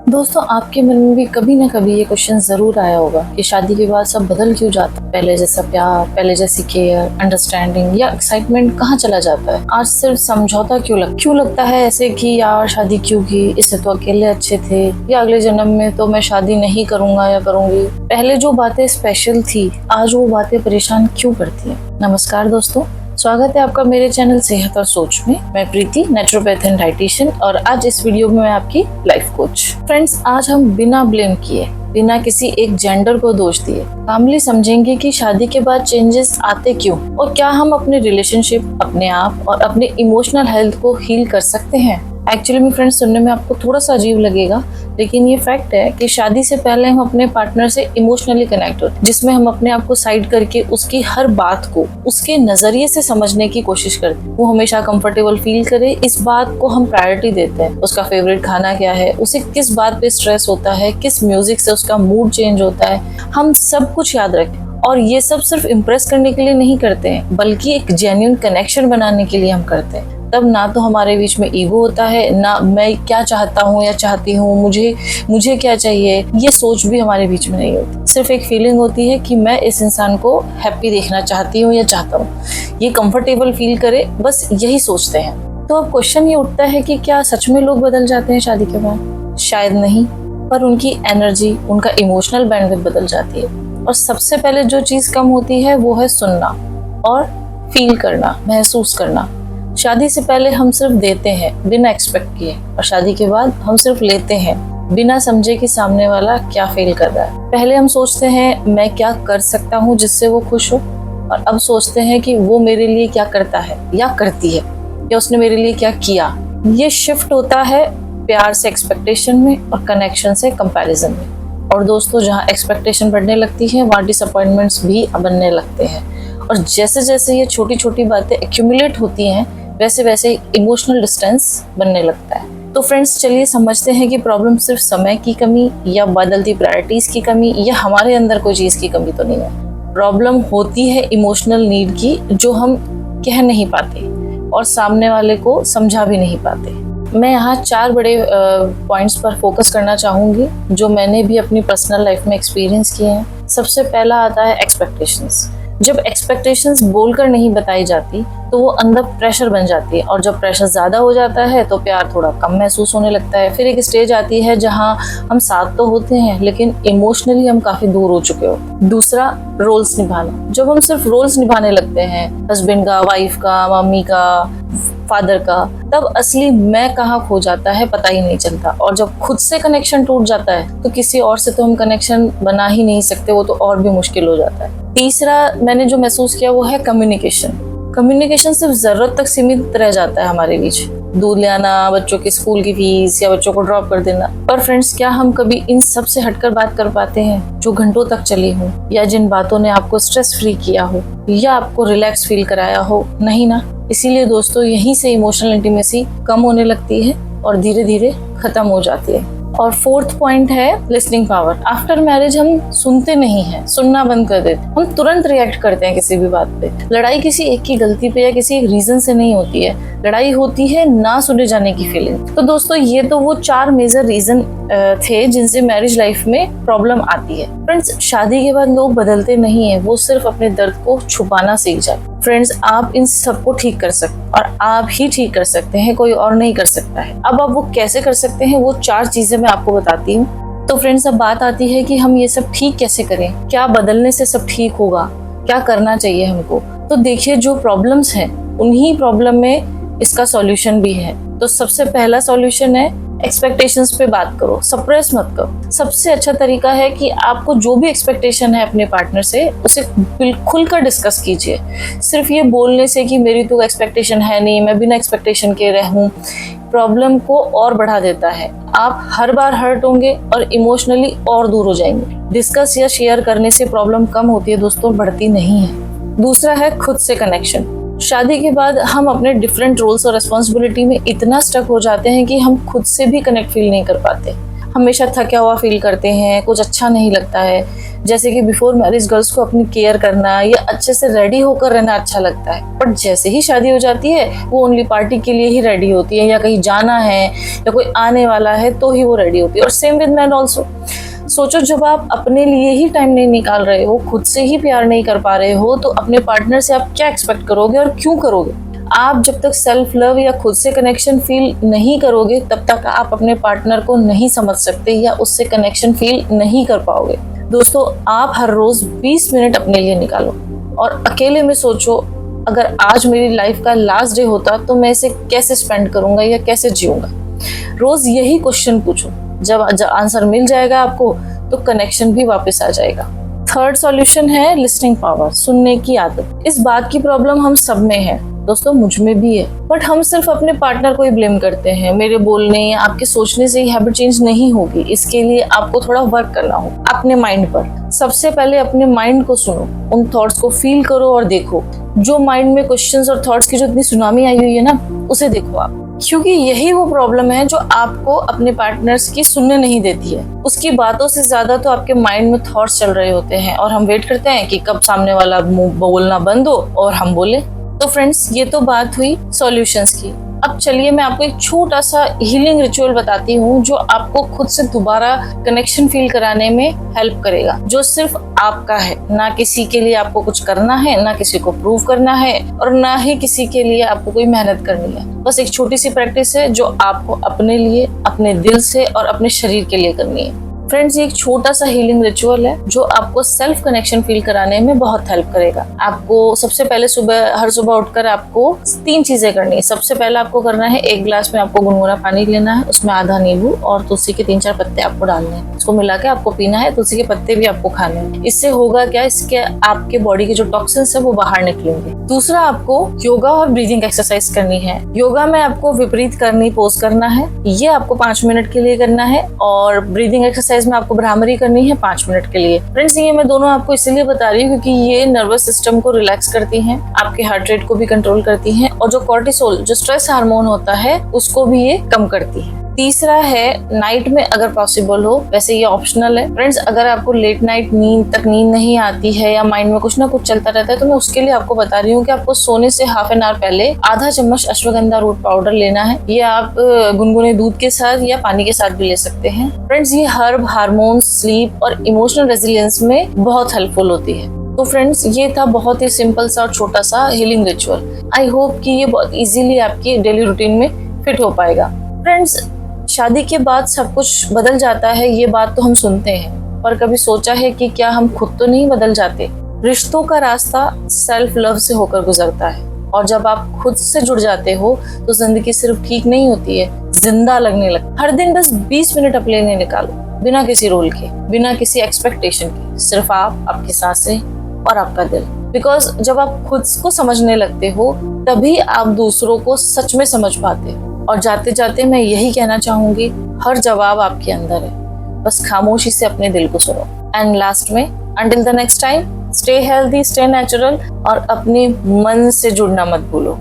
दोस्तों, आपके मन में भी कभी ना कभी ये क्वेश्चन जरूर आया होगा कि शादी के बाद सब बदल क्यों जाता है। पहले जैसा प्यार, पहले जैसी केयर, अंडरस्टैंडिंग या एक्साइटमेंट कहाँ चला जाता है। आज सिर्फ समझौता क्यों लगता है ऐसे कि यार शादी क्यों की, इससे तो अकेले अच्छे थे, या अगले जन्म में तो मैं शादी नहीं करूंगा या करूंगी। पहले जो बातें स्पेशल थी आज वो बातें परेशान क्यों करती है। नमस्कार दोस्तों, स्वागत है आपका मेरे चैनल सेहत और सोच में। मैं प्रीति, नेचुरोपैथ एंड डाइटिशियन, और आज इस वीडियो में मैं आपकी लाइफ कोच। फ्रेंड्स, आज हम बिना ब्लेम किए, बिना किसी एक जेंडर को दोष दिए, कामली समझेंगे कि शादी के बाद चेंजेस आते क्यों और क्या हम अपने रिलेशनशिप, अपने आप और अपने इमोशनल हेल्थ को हील कर सकते हैं। एक्चुअली में फ्रेंड्स, सुनने में आपको थोड़ा सा अजीब लगेगा, लेकिन ये फैक्ट है कि शादी से पहले हम अपने पार्टनर से इमोशनली कनेक्ट होते हैं, जिसमें हम अपने आप को साइड करके उसकी हर बात को उसके नजरिए से समझने की कोशिश करते हैं। वो हमेशा कंफर्टेबल फील करे, इस बात को हम प्रायोरिटी देते हैं। उसका फेवरेट खाना क्या है, उसे किस बात पे स्ट्रेस होता है, किस म्यूजिक से उसका मूड चेंज होता है, हम सब कुछ याद रखें। और ये सब सिर्फ इम्प्रेस करने के लिए नहीं करते हैं, बल्कि एक जेन्युइन कनेक्शन बनाने के लिए हम करते हैं। तब ना तो हमारे बीच में ईगो होता है, ना मैं क्या चाहता हूँ या चाहती हूँ, मुझे क्या चाहिए, ये सोच भी हमारे बीच में नहीं होती। सिर्फ एक फीलिंग होती है कि मैं इस इंसान को हैप्पी देखना चाहती हूँ या चाहता हूँ, ये कंफर्टेबल फील करे, बस यही सोचते हैं। तो अब क्वेश्चन ये उठता है कि क्या सच में लोग बदल जाते हैं शादी के बाद? शायद नहीं, पर उनकी एनर्जी, उनका इमोशनल बैंडविड्थ बदल जाती है। और सबसे पहले जो चीज़ कम होती है वो है सुनना और फील करना, महसूस करना। शादी से पहले हम सिर्फ देते हैं बिना एक्सपेक्ट किए, और शादी के बाद हम सिर्फ लेते हैं बिना समझे कि सामने वाला क्या फील कर रहा है। पहले हम सोचते हैं मैं क्या कर सकता हूँ जिससे वो खुश हो, और अब सोचते हैं कि वो मेरे लिए क्या करता है या करती है, या उसने मेरे लिए क्या किया। ये शिफ्ट होता है प्यार से एक्सपेक्टेशन में और कनेक्शन से कंपैरिजन में। और दोस्तों, जहाँ एक्सपेक्टेशन बढ़ने लगती है वहाँ डिसअपॉइंटमेंट्स भी बनने लगते हैं। और जैसे जैसे ये छोटी छोटी बातें एक्यूमुलेट होती हैं, वैसे वैसे इमोशनल डिस्टेंस बनने लगता है। तो फ्रेंड्स, चलिए समझते हैं कि प्रॉब्लम सिर्फ समय की कमी या बदलती प्रायोरिटीज की कमी या हमारे अंदर कोई चीज़ की कमी तो नहीं है। प्रॉब्लम होती है इमोशनल नीड की, जो हम कह नहीं पाते और सामने वाले को समझा भी नहीं पाते। मैं यहाँ 4 बड़े पॉइंट्स पर फोकस करना चाहूँगी जो मैंने भी अपनी पर्सनल लाइफ में एक्सपीरियंस किए हैं। सबसे पहला आता है एक्सपेक्टेशंस। जब एक्सपेक्टेशंस बोलकर नहीं बताई जाती तो वो अंदर प्रेशर बन जाती है, और जब प्रेशर ज़्यादा हो जाता है तो प्यार थोड़ा कम महसूस होने लगता है। फिर एक स्टेज आती है जहाँ हम साथ तो होते हैं लेकिन इमोशनली हम काफ़ी दूर हो चुके हो। दूसरा, रोल्स निभाना। जब हम सिर्फ रोल्स निभाने लगते हैं, हस्बैंड का, वाइफ का, मम्मी का, फादर का, तब असली मैं कहाँ खो जाता है पता ही नहीं चलता। और जब खुद से कनेक्शन टूट जाता है तो किसी और से तो हम कनेक्शन बना ही नहीं सकते, वो तो और भी मुश्किल हो जाता है। तीसरा मैंने जो महसूस किया वो है कम्युनिकेशन। कम्युनिकेशन सिर्फ जरूरत तक सीमित रह जाता है हमारे बीच, दूध ले आना, बच्चों की स्कूल की फीस या बच्चों को ड्रॉप कर देना। पर फ्रेंड्स, क्या हम कभी इन सब से हटकर बात कर पाते हैं जो घंटों तक चली हो, या जिन बातों ने आपको स्ट्रेस फ्री किया हो या आपको रिलैक्स फील कराया हो? नहीं ना। इसीलिए दोस्तों, यहीं से इमोशनल इंटीमेसी कम होने लगती है और धीरे धीरे खत्म हो जाती है। और फोर्थ पॉइंट है लिसनिंग पावर। आफ्टर मैरिज हम सुनते नहीं हैं, सुनना बंद कर देते हैं। हम तुरंत रिएक्ट करते हैं किसी भी बात पे। लड़ाई किसी एक की गलती पे या किसी एक रीजन से नहीं होती है, लड़ाई होती है ना सुने जाने की फीलिंग। तो दोस्तों, ये तो वो 4 मेजर रीजन थे जिनसे मैरिज लाइफ में प्रॉब्लम आती है। फ्रेंड्स, शादी के बाद लोग बदलते नहीं है, वो सिर्फ अपने दर्द को छुपाना सीख जाते। फ्रेंड्स, आप इन सबको ठीक कर सकते और आप ही ठीक कर सकते हैं, कोई और नहीं कर सकता है। अब आप वो कैसे कर सकते हैं, वो 4 चीजें मैं आपको बताती हूँ। तो फ्रेंड्स, अब बात आती है कि हम ये सब ठीक कैसे करें, क्या बदलने से सब ठीक होगा, क्या करना चाहिए हमको। तो देखिए, जो प्रॉब्लम्स हैं उन्हीं प्रॉब्लम में इसका सॉल्यूशन भी है। तो सबसे पहला सॉल्यूशन है एक्सपेक्टेशंस पे बात करो, सप्रेस मत करो। सबसे अच्छा तरीका है कि आपको जो भी एक्सपेक्टेशन है अपने पार्टनर से, उसे खुल कर डिस्कस कीजिए। सिर्फ ये बोलने से कि मेरी तो एक्सपेक्टेशन है नहीं, मैं बिना एक्सपेक्टेशन के रहूं, प्रॉब्लम को और बढ़ा देता है। आप हर बार हर्ट होंगे और इमोशनली और दूर हो जाएंगे। डिस्कस या शेयर करने से प्रॉब्लम कम होती है दोस्तों, बढ़ती नहीं है। दूसरा है खुद से कनेक्शन। शादी के बाद हम अपने डिफरेंट रोल्स और रिस्पॉन्सिबिलिटी में इतना स्टक हो जाते हैं कि हम खुद से भी कनेक्ट फील नहीं कर पाते। हमेशा थका हुआ फील करते हैं, कुछ अच्छा नहीं लगता है, जैसे कि बिफोर मैरिज गर्ल्स को अपनी केयर करना या अच्छे से रेडी होकर रहना अच्छा लगता है, बट जैसे ही शादी हो जाती है वो ओनली पार्टी के लिए ही रेडी होती है, या कहीं जाना है या कोई आने वाला है तो ही वो रेडी होती है। और सेम विद मैन ऑल्सो। सोचो, जब आप अपने लिए ही टाइम नहीं निकाल रहे हो, खुद से ही प्यार नहीं कर पा रहे हो, तो अपने पार्टनर से आप क्या एक्सपेक्ट करोगे और क्यों करोगे? आप जब तक सेल्फ लव या खुद से कनेक्शन फील नहीं करोगे तब तक आप अपने पार्टनर को नहीं समझ सकते या उससे कनेक्शन फील नहीं कर पाओगे। दोस्तों, आप हर रोज 20 मिनट अपने लिए निकालो और अकेले में सोचो, अगर आज मेरी लाइफ का लास्ट डे होता तो मैं इसे कैसे स्पेंड करूंगा या कैसे जीऊंगा। रोज यही क्वेश्चन पूछो। जब आंसर मिल जाएगा आपको तो कनेक्शन भी वापस आ जाएगा। थर्ड सॉल्यूशन है लिसनिंग पावर, सुनने की आदत। इस बात की प्रॉब्लम हम सब में है दोस्तों, मुझ में भी है, बट हम सिर्फ अपने पार्टनर को ही ब्लेम करते हैं। मेरे बोलने या आपके सोचने से ही हैबिट चेंज नहीं होगी। इसके लिए आपको थोड़ा वर्क करना होगा अपने माइंड पर। सबसे पहले अपने माइंड को सुनो, उन थॉट्स को फील करो और देखो। जो माइंड में क्वेश्चंस और थॉट्स की जो इतनी सुनामी आई हुई है ना, उसे देखो आप, क्योंकि यही वो प्रॉब्लम है जो आपको अपने पार्टनर्स की सुनने नहीं देती है। उसकी बातों से ज्यादा तो आपके माइंड में थॉट्स चल रहे होते हैं और हम वेट करते हैं कि कब सामने वाला मुंह बोलना बंद हो और हम बोले। तो फ्रेंड्स, ये तो बात हुई सॉल्यूशंस की। अब चलिए मैं आपको एक छोटा सा हीलिंग रिचुअल बताती हूँ जो आपको खुद से दोबारा कनेक्शन फील कराने में हेल्प करेगा, जो सिर्फ आपका है। ना किसी के लिए आपको कुछ करना है, ना किसी को प्रूव करना है, और ना ही किसी के लिए आपको कोई मेहनत करनी है। बस एक छोटी सी प्रैक्टिस है जो आपको अपने लिए, अपने दिल से और अपने शरीर के लिए करनी है। फ्रेंड्स, ये एक छोटा सा हीलिंग रिचुअल है जो आपको सेल्फ कनेक्शन फील कराने में बहुत हेल्प करेगा। आपको सबसे पहले हर सुबह उठकर आपको 3 चीजें करनी है। सबसे पहले आपको करना है, 1 गिलास में आपको गुनगुना पानी लेना है, उसमें आधा नींबू और तुलसी के 3-4 पत्ते आपको डालने हैं। इसको मिला के आपको पीना है। तुलसी के पत्ते भी आपको खाने हैं। इससे होगा क्या, इसके आपके बॉडी के जो टॉक्सिन्स है वो बाहर निकलेंगे। दूसरा, आपको योगा और ब्रीदिंग एक्सरसाइज करनी है। योगा में आपको विपरीत करनी पोज करना है, ये आपको 5 मिनट के लिए करना है, और ब्रीदिंग एक्सरसाइज में आपको भ्रामरी करनी है 5 मिनट के लिए। फ्रेंड्स, ये मैं दोनों आपको इसलिए बता रही हूँ क्योंकि ये नर्वस सिस्टम को रिलैक्स करती हैं, आपके हार्ट रेट को भी कंट्रोल करती हैं, और जो कॉर्टिसोल, जो स्ट्रेस हार्मोन होता है, उसको भी ये कम करती है। तीसरा है नाइट में अगर पॉसिबल हो, वैसे ये ऑप्शनल है फ्रेंड्स, अगर आपको लेट नाइट नींद नहीं आती है या माइंड में कुछ ना कुछ चलता रहता है, तो मैं उसके लिए आपको बता रही हूँ कि आपको सोने से हाफ एन आवर पहले आधा चम्मच अश्वगंधा रूट पाउडर लेना है। ये आप गुनगुने दूध के साथ या पानी के साथ भी ले सकते हैं। फ्रेंड्स, ये हर्ब, हार्मोन, स्लीप और इमोशनल रेजिलियंस में बहुत हेल्पफुल होती है। तो फ्रेंड्स, ये था बहुत ही सिंपल सा और छोटा सा हीलिंग रिचुअल। आई होप कि ये बहुत इजीली आपकी डेली रूटीन में फिट हो पाएगा। फ्रेंड्स, शादी के बाद सब कुछ बदल जाता है, ये बात तो हम सुनते हैं, पर कभी सोचा है कि क्या हम खुद तो नहीं बदल जाते? रिश्तों का रास्ता सेल्फ लव से होकर गुजरता है, और जब आप खुद से जुड़ जाते हो तो जिंदगी सिर्फ ठीक नहीं होती है, जिंदा लगने लगती। हर दिन बस 20 मिनट अपने लिए निकालो, बिना किसी रोल के, बिना किसी एक्सपेक्टेशन के, सिर्फ आप, आपकी सांसें और आपका दिल। बिकॉज जब आप खुद को समझने लगते हो तभी आप दूसरों को सच में समझ पाते हो। और जाते जाते मैं यही कहना चाहूंगी, हर जवाब आपके अंदर है, बस खामोशी से अपने दिल को सुनो। एंड लास्ट में, until the next time, stay healthy, stay natural, और अपने मन से जुड़ना मत भूलो।